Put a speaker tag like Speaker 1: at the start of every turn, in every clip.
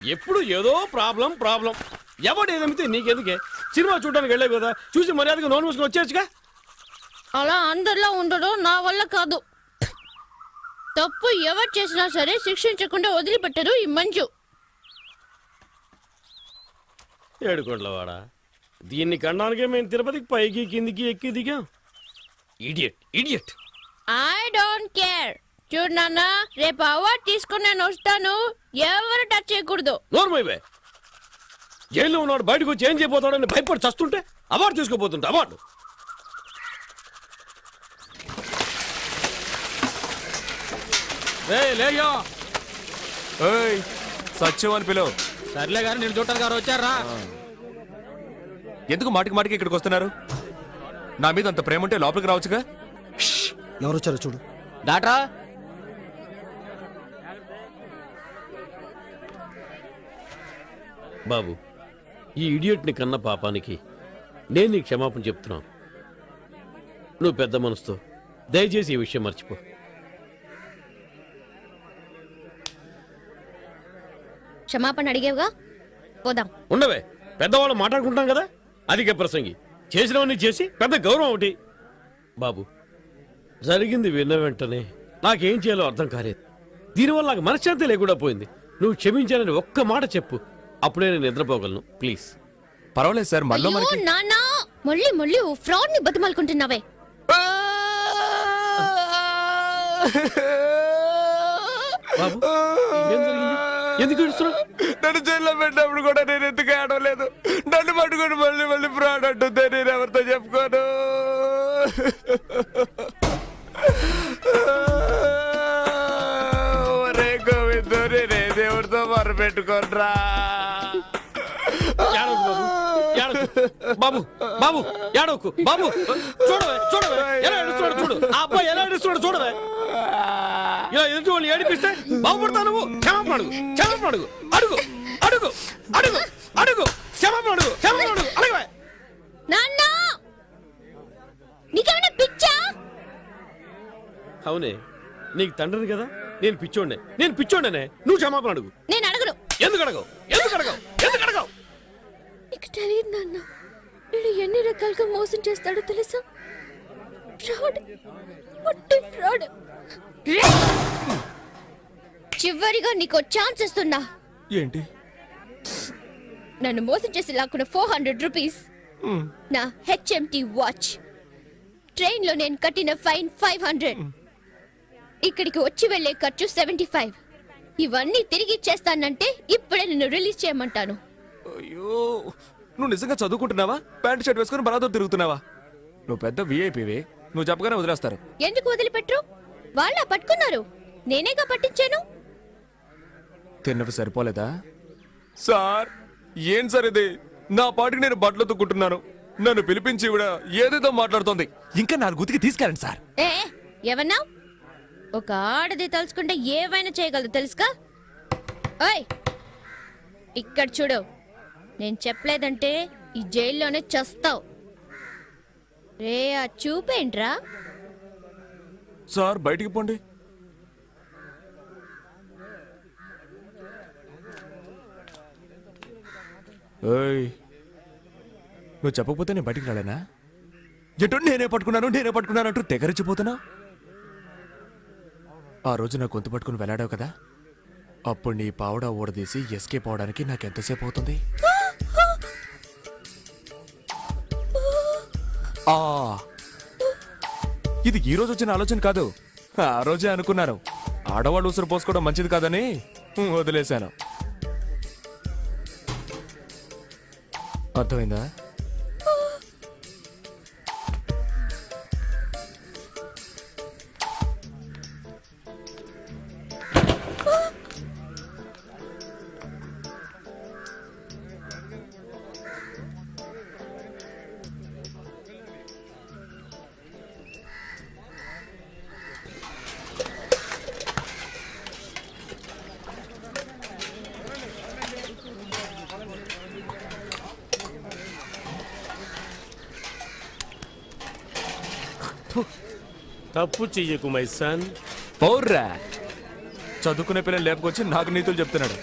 Speaker 1: ఎప్పుడు ఏదో problem problem. ఎవడు ఏదమితే నీకెందుకే? సినిమా చూడడానికి వెళ్ళావు కదా, చూసి మర్యాదగా నోన్ మూసుకొని వచ్చేయచ్చుగా.
Speaker 2: అలా అందరిలో ఉండడం నా వల్ల కాదు. తప్పు ఎవరు చేసినా సరే శిక్షించకుండా వదిలిపెట్టరు ఈ మంజు.
Speaker 1: ఏడుకోండ్లవాడా, దీన్ని కన్నానికే మేము తిరుపతికి పైకి కిందికి ఎక్కి దిగాం. Idiot idiot.
Speaker 2: I don't care. చూడు నాన్న, రేపు అవార్డు తీసుకుని నేను వస్తాను. ఎవరు టచ్ చేయకూడదు.
Speaker 1: నోర్మైవే. జైల్లో ఉన్నాడు, బయటకు వచ్చి ఏం చేయబోతాడని భయపడి చస్తుంటే అవార్డు తీసుకోబోతుంటే అవార్డు.
Speaker 3: లేయో సత్యవాన్ పిలువు.
Speaker 4: సర్లే గారు, నేను చూడటానికి గారు వచ్చారా?
Speaker 3: ఎందుకు మాటికి మాటికి ఇక్కడికి వస్తున్నారు? నా మీద అంత ప్రేమ ఉంటే లోపలికి రావచ్చుగా.
Speaker 5: ఎవరు వచ్చారో చూడు.
Speaker 4: డాక్టరా,
Speaker 1: బాబు, ఈ ఇడియట్ని కన్న పాపానికి నేను నీకు క్షమాపణ చెప్తున్నాను. నువ్వు పెద్ద మనసుతో దయచేసి ఈ విషయం మర్చిపో.
Speaker 2: క్షమాపణ అడిగేవుగా, పోదాం.
Speaker 1: ఉండవే, పెద్దవాళ్ళు మాట్లాడుకుంటాం కదా. అధిక ప్రసంగి చేసినవన్నీ చేసి పెద్ద గౌరవం ఒకటి. బాబు, జరిగింది విన్న వెంటనే నాకేం చేయాలో అర్థం కాలేదు. దీనివల్ల నాకు మనశ్శాంతి లేకుండా పోయింది. నువ్వు క్షమించాలని ఒక్క మాట చెప్పు, అప్పుడే నేను నిద్రపోగలను. ప్లీజ్.
Speaker 3: పర్వాలేదు సార్, మళ్ళీ
Speaker 2: అయ్యో నాన్న, మళ్ళీ ఫ్రాడ్ ని బతిమాలుకుంటున్నావే.
Speaker 1: బాబు, ఏం జరిగింది? ఎందుకు ఏడుస్తున్నావు?
Speaker 3: నన్ను జైల్లో పెట్టినప్పుడు కూడా నేను ఎందుకు ఆడలేదు. నన్ను పట్టుకొని మళ్ళీ మళ్ళీ ఫ్రాడ్ అంటుందే, నేను ఎవరితో చెప్పుకోను. ఒరే గోవిందో, నేనే దేవుడితో మొర పెట్టుకోనరా.
Speaker 1: బాబు బాబు ఏడవకు బాబు. చూడవే చూడవే ఎలా ఏడుస్తున్నాడు చూడు. ఆ అబ్బాయి ఎలా ఏడుస్తున్నాడు చూడవే. ఇలా ఎదుటి వాళ్ళు ఏడిపిస్తే బాగుపడతావు నువ్వు. క్షమాపణ అడుగు, క్షమాపణ అడుగు, అడుగు అడుగు అడుగు అడుగు క్షమాపణ అడుగు, క్షమాపణ అడుగు, అడగవే.
Speaker 2: నాన్న, నీకేమైనా పిచ్చా?
Speaker 1: అవునే, నీకు తండ్రిని కదా. నేను పిచ్చోండనే. నువ్వు క్షమాపణ అడుగు.
Speaker 2: నేను అడగను.
Speaker 1: ఎందుకు అడగవు? ఎందుకు అడగవు? ఎందుకు అడగవు?
Speaker 2: నీకు తెలియదు నాన్న, నేను ఎన్ని రకాలుగా మోసం చేస్తాడో తెలుసా? ఫ్రాడ్, పొట్టి ఫ్రాడ్. చివరిగా నీకు ఛాన్స్ ఇస్తున్నా.
Speaker 3: ఏంటి?
Speaker 2: నన్ను మోసం చేసి లాక్కున్న 400 రూపీస్, నా హెచ్ఎంటి వాచ్, ట్రైన్ లో నేను కట్టిన ఫైన్ 500, ఇక్కడికి వచ్చి వెళ్లే ఖర్చు 75. ఇవన్నీ తిరిగి ఇచ్చేస్తానంటే ఇప్పుడే నిన్ను రిలీజ్ చేయమంటాను.
Speaker 3: అయ్యో, నువ్వు నిజంగా చదువుకుంటున్నావా? ప్యాంట్ షర్ట్ వేసుకుని బరాదూర్ తిరుగుతున్నావా? నువ్వు పెద్ద విఐపివే, నువ్వు చెప్పగానే వదిలేస్తారు.
Speaker 2: ఎందుకు వదిలిపెట్టరు? వాళ్ళ పట్టుకున్నారు, నేనేగా పట్టించాను.
Speaker 3: తిన్నవి సరిపోలేదా? సార్, ఏం సార్ ఇది? నా పాటికి నేను బట్టలు తుక్కుంటున్నాను, నన్ను పిలిపించి ఇవిడ ఏదేదో మాట్లాడుతోంది. ఇంకా 4 గుతికి తీసుకెళ్ళండి సార్.
Speaker 2: ఏమన్నా? ఒక ఆడది తలుచుకుంటే ఏవైనా చేయగలదు తెలుసుగా. ఓయ్, ఇక్కడ చూడు, నేను చెప్పలేదంటే ఈ జైల్లోనే చస్తావు. రే, ఆ చూపేంట్రా?
Speaker 3: సార్, బయటికి పోండి. ఏయ్, నువ్వు చెప్పకపోతే నేను బయటికి రాలేనా? ఎటు నేనే పట్టుకున్నాను అంటూ తెగరిచిపోతున్నా. ఆ రోజు నా గొంతు పట్టుకుని వెళ్ళాడావు కదా, అప్పుడు నీ పావడా ఊడదీసి ఎస్కేప్ అవడానికి నాకెంతసేపు అవుతుంది? ఇది ఈ రోజు వచ్చిన ఆలోచన కాదు, ఆ రోజే అనుకున్నాను. ఆడవాళ్ళు ఉసురు పోసుకోవడం మంచిది కాదని వదిలేశాను. అర్థమైందా?
Speaker 6: తప్పు చెయ్యకు మై సన్.
Speaker 3: పౌర్రా, చదువుకునే పిల్లలు లేపుకొచ్చి నాకు నీతులు చెప్తున్నాడు.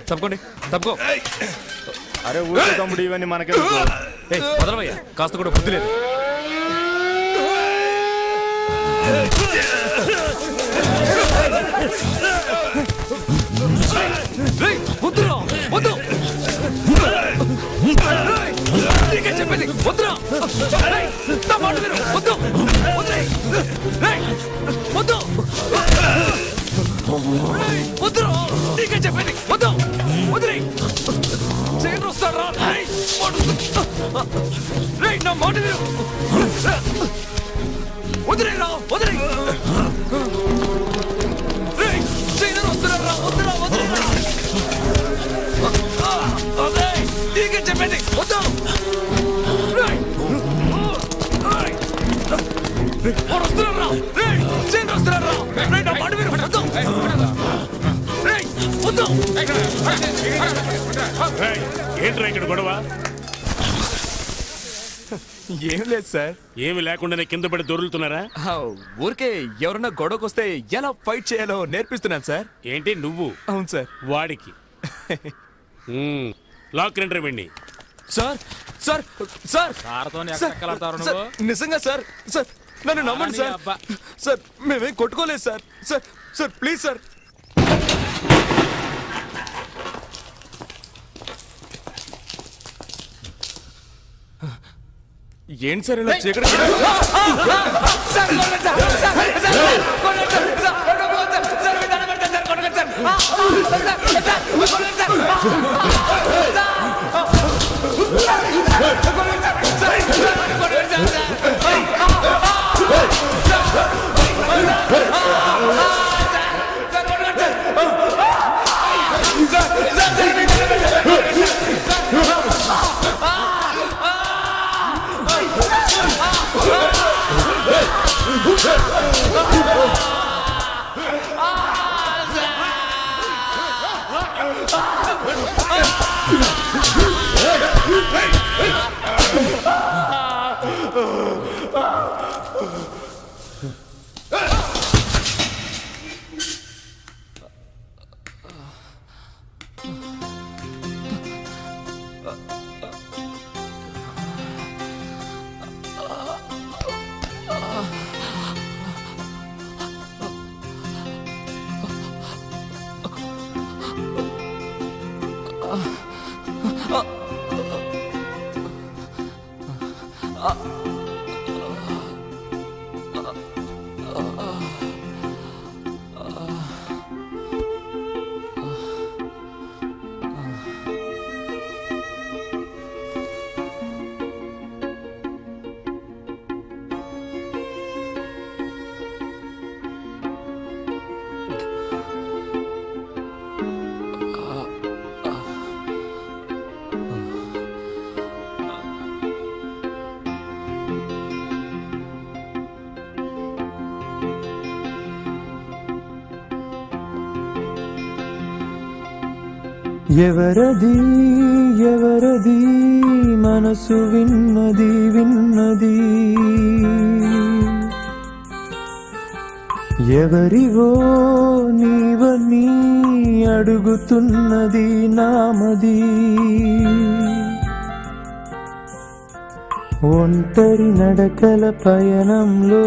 Speaker 3: తప్పుకోండి తప్పుకో.
Speaker 7: అరే ఊరికే తమ్ముడు ఇవన్నీ మనకెందుకు?
Speaker 3: వదలవయ్యా, కాస్త కూడా బుద్ధి లేదు. రేయ్, వద్దురా, వద్దు. రేయ్, నీకే చెప్పేది, వద్దురా. రేయ్, నా మాట విను, వద్దు. వదిలేయ్. రేయ్, వద్దు. రేయ్, వద్దురా, నీకే చెప్పేది, వద్దు. వదిలేయ్. చైన్ వస్తాడ్రా. రేయ్, రేయ్, నా మాట విను. వదిలేరా, వదిలేయ్. రేయ్, చైన్ వస్తున్నారా, వద్దురా, వదిలేరా. వదిలేయ్, నీకే చెప్పేది, వద్దు. రేయ్, రేయ్, వాడు వస్తున్నారా. రేయ్, చైన్ వస్తున్నారా. రేయ్, నా మాట విను, వద్దు. రేయ్, వద్దు.
Speaker 6: ఏంట్రా ఇక్కడ గొడవ?
Speaker 3: ఏం లేదు సార్.
Speaker 6: ఏమి లేకుండానే కింద పడి దొరులుతున్నారా?
Speaker 3: ఊరికే ఎవరన్నా గొడవకు వస్తే ఎలా ఫైట్ చేయాలో నేర్పిస్తున్నాను సార్.
Speaker 6: ఏంటి నువ్వు?
Speaker 3: అవును సార్.
Speaker 6: వాడికి లాక్ రెండర్ వెండి.
Speaker 3: సార్ సార్ సార్
Speaker 4: సార్తోని ఎక్కడ
Speaker 3: సార్,
Speaker 4: ఎక్కలాడతావు
Speaker 3: సార్,
Speaker 4: నువ్వు?
Speaker 3: నిజంగా సార్. సార్ నన్ను నమ్మండి సార్.
Speaker 4: అబ్బా.
Speaker 3: సార్ మేమేం కొట్టుకోలేదు sir. Sir sir please sir. ఏంటి సార్ ఇలా చీకటి?
Speaker 8: ఎవరది ఎవరది మనసు విన్నది విన్నది ఎవరివో నీవని అడుగుతున్నది నామది ఒంటరి నడకల పయనంలో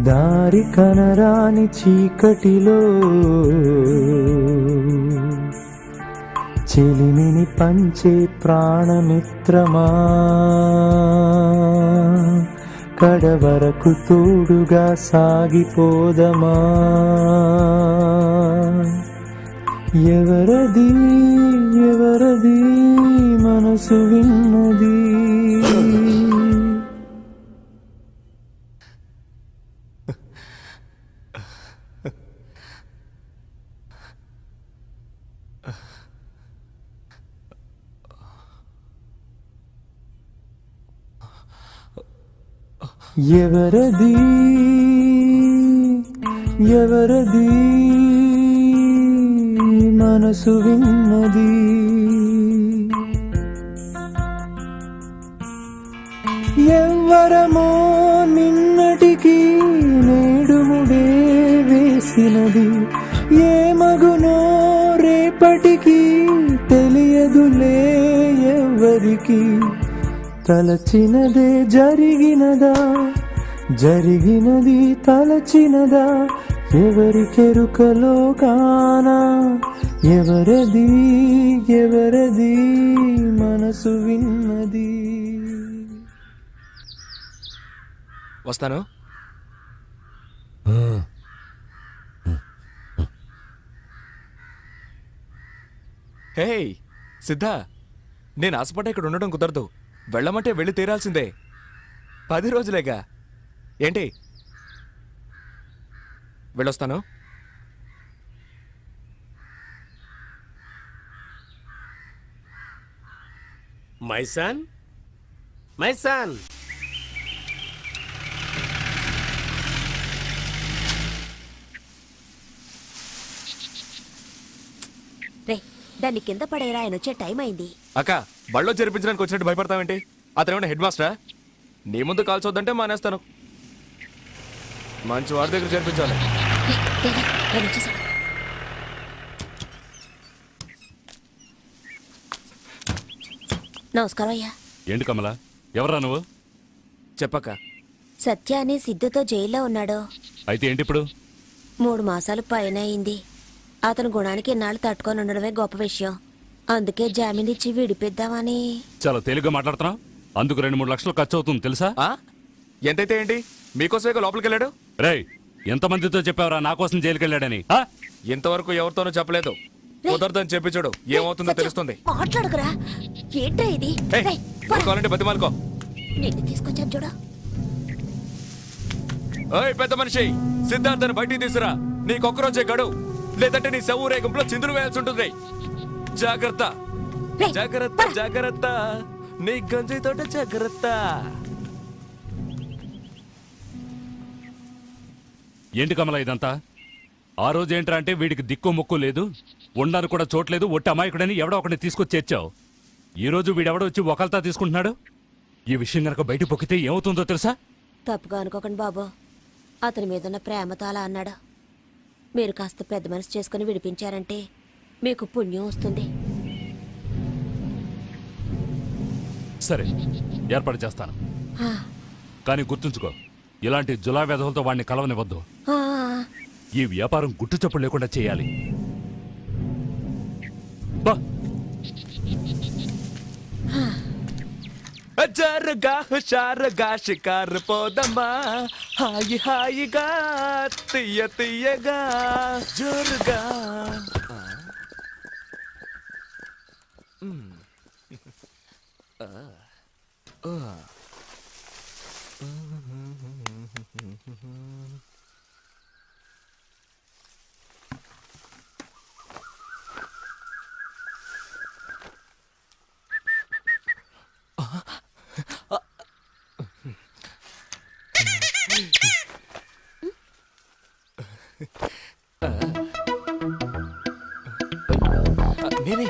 Speaker 8: దారి కనరాని చీకటిలో చెలిమిని పంచే ప్రాణమిత్రమా కడవరకు తోడుగా సాగిపోదమా ఎవరది ఎవరది మనసు విన్నది ఎవరది ఎవరది మనసు విన్నది ఎవ్వరమో నిన్నటికి నేడు ముడే వేసినది ఏ మగునో రేపటికి తెలియదులే ఎవరికి తలచినదే జరిగినదా జరిగినది తలచినదా ఎవరికెరుకలో కానా ఎవరది ఎవరది మనసు విన్నది.
Speaker 3: వస్తాను. హే సిద్ధ, నేను ఆశపడ్డా ఇక్కడ ఉండడం కుదరదు. వెళ్ళమంటే వెళ్ళి తీరాల్సిందే. 10 రోజులేగా. ఏంటి? వెళ్ళొస్తాను.
Speaker 1: మైసాన్ మైసాన్
Speaker 9: రే దాన్ని కింద పడేరా, ఆయన వచ్చే టైం అయింది.
Speaker 3: అక్క, బళ్ళో జరిపించడానికి వచ్చినట్టు భయపడతావేంటి? అతను ఏమన్నా హెడ్ మాస్టరా? నీ ముందు కాల్చొద్దంటే మానేస్తాను. మంచి వాడి దగ్గర చేర్పించాలి.
Speaker 9: రే, రే, రే, ఆయన వచ్చేసాడు. నమస్కారం అయ్యా.
Speaker 6: ఏంటి కమల, ఎవరా నువ్వు?
Speaker 3: చెప్పక్క.
Speaker 9: సత్య అని సిద్ధుతో జైల్లో ఉన్నాడు.
Speaker 6: అయితే ఏంటి ఇప్పుడు?
Speaker 9: 3 మాసాలు పైన అయింది. అతని గుణానికి ఇన్నాళ్ళు తట్టుకొని ఉండడమే గొప్ప విషయం. అందుకే జామీన్ ఇచ్చి విడిపిద్దామని.
Speaker 6: చాలా తేలిగ్గా మాట్లాడుతున్నావు. అందుకు 2-3 లక్షలు ఖర్చు అవుతుంది తెలుసా?
Speaker 3: ఆ? ఎంతైతే ఏంటి? మీకోసమే లోపలికి వెళ్ళాడు.
Speaker 6: రేయ్, ఎంతమందితో చెప్పావరా నా కోసం జైలుకి వెళ్ళాడని? ఆ?
Speaker 3: ఇంతవరకు ఎవరితోనూ చెప్పలేదు. కుదరదని చెప్పి చూడు, ఏమవుతుందో
Speaker 9: సత్య,
Speaker 3: తెలుస్తుంది.
Speaker 9: మాట్లాడుకురా. ఏంటో ఇది?
Speaker 3: ఏయ్,
Speaker 9: రేయ్, పోరా.
Speaker 3: కావాలంటే బతిమాలుకో.
Speaker 9: నిన్ను తీసుకొచ్చాను చూడు.
Speaker 3: ఓయ్ పెద్ద మనిషి, సిద్ధార్థని బయటికి తీసురా. నీకొక్కరోజే గడు, లేదంటే నీ శవ ఊరేగింపులో చిందులు వేయాల్సి ఉంటుంది. జాగ్రత్త
Speaker 9: రేయ్,
Speaker 3: జాగ్రత్త
Speaker 9: పోరా.
Speaker 3: జాగ్రత్త, నీ గంజి తోట జాగ్రత్త.
Speaker 6: ఏంటి కమల ఇదంతా? ఆ రోజు ఏంట్రా అంటే వీడికి దిక్కు ముక్కు లేదు, ఉండడానికి కూడా చోట్లేదు, ఒట్టి అమాయకుడని ఎవడో ఒకరిని తీసుకొచ్చి చేర్చావు. ఈ రోజు వీడెవడో వచ్చి ఒకల్తా తీసుకుంటున్నాడు. ఈ విషయం గనక బయట పొక్కితే ఏమవుతుందో తెలుసా?
Speaker 9: తప్పుగా అనుకోకండి బాబు. అతని మీదున్న ప్రేమతో అలా అన్నాడు. మీరు కాస్త పెద్ద మనసు చేసుకుని విడిపించారంటే మీకు పుణ్యం వస్తుంది.
Speaker 6: సరే, ఏర్పాటు చేస్తాను.
Speaker 9: ఆ,
Speaker 6: కానీ గుర్తుంచుకో, ఇలాంటి జులా వెధవులతో వాడిని కలవనివ్వద్దు.
Speaker 9: ఆ,
Speaker 6: ఈ వ్యాపారం గుట్టు చప్పుడు లేకుండా చేయాలి. బా,
Speaker 3: జరగా హుషారుగా షికారు పోదమ్మా, హాయి హాయిగా తీయ తీయగా జోరుగా. నేనే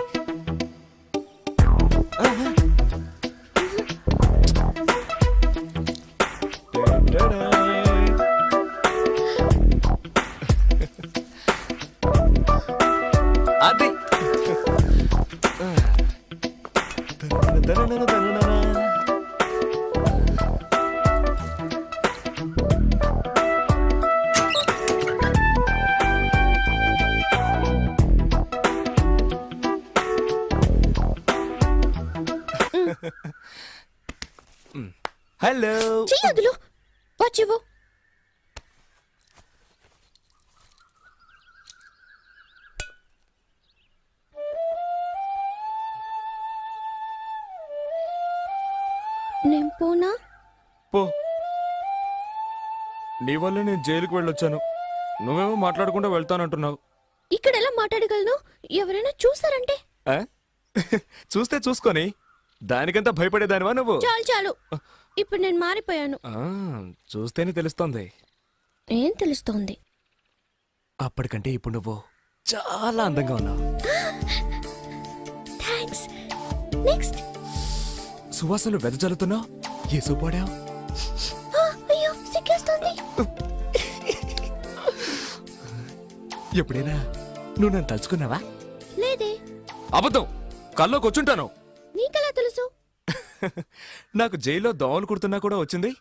Speaker 3: అది. హలో.
Speaker 2: చెయ్యదులు వచ్చివు. నేను పోనా?
Speaker 3: పో. నీ వల్ల నేను జైలుకు వెళ్ళొచ్చాను. నువ్వేమో మాట్లాడకుండా వెళ్తానంటున్నావు.
Speaker 2: ఇక్కడ ఎలా మాట్లాడగలను? ఎవరైనా చూసారంటే?
Speaker 3: ఆ? చూస్తే చూసుకొని దానికంతా భయపడేదానివా నువ్వు?
Speaker 2: చాలు చాలు, ఇప్పుడు నేను మారిపోయాను.
Speaker 3: ఆ, చూస్తేనే తెలుస్తోంది.
Speaker 2: ఏం తెలుస్తోంది?
Speaker 3: అప్పటికంటే ఇప్పుడు నువ్వు చాలా అందంగా ఉన్నావు.
Speaker 2: థ్యాంక్స్. నెక్స్ట్.
Speaker 3: సువాసనలు వెదజల్లుతున్నావు. ఏ సూపాడావు?
Speaker 2: అయ్యో సిగ్గేస్తుంది.
Speaker 3: ఎప్పుడైనా నువ్వు నన్ను తలుచుకున్నావా?
Speaker 2: లేదే.
Speaker 3: అబద్ధం, కల్లోకి వచ్చుంటాను.
Speaker 2: నీకెలా తెలుసు?
Speaker 3: నాకు జైల్లో దోమలు కుడుతున్నా కూడా వచ్చింది.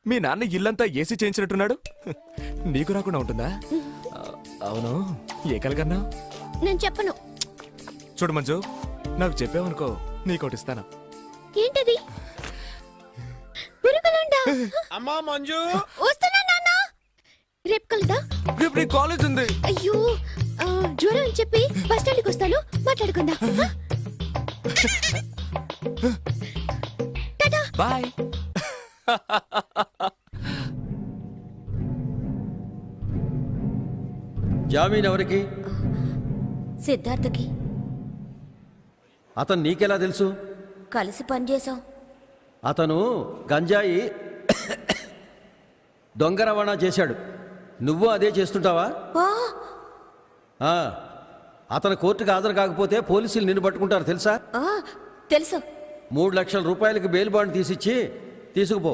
Speaker 3: మీ నాన్న ఇల్లంతా ఏసీ చేయించినట్టున్నాడు. నీకు రాకుండా ఉంటుందా? అవును, ఏ కలగన్నా?
Speaker 2: నేను చెప్పను.
Speaker 3: చూడు మంజు, నాకు చెప్పావనుకో నీకోటి ఇస్తాను.
Speaker 2: ఏంటది? పురుగులుండా?
Speaker 1: అమ్మా మంజు,
Speaker 2: వస్తున్నా నాన్న. రేపు కలుదా?
Speaker 3: రేపు నీ కాలేజ్ ఉంది.
Speaker 2: అయ్యో, జ్వరం అని చెప్పి బస్ స్టాండ్కి వస్తాను, మాట్లాడుకుందా. టాటా.
Speaker 3: బాయ్.
Speaker 10: జామీన్ ఎవరికి?
Speaker 9: సిద్ధార్థకి.
Speaker 10: అతను నీకెలా తెలుసు?
Speaker 9: కలిసి పనిచేసాం.
Speaker 10: అతను గంజాయి దొంగ రవాణా చేశాడు. నువ్వు అదే చేస్తుంటావా? ఆ, అతను కోర్టుకు హాజరు కాకపోతే పోలీసులు నిన్ను పట్టుకుంటారు తెలుసా?
Speaker 9: తెలుసు.
Speaker 10: 3 లక్షల రూపాయలకి బెయిల్ బాండ్ తీసిచ్చి తీసుకుపో.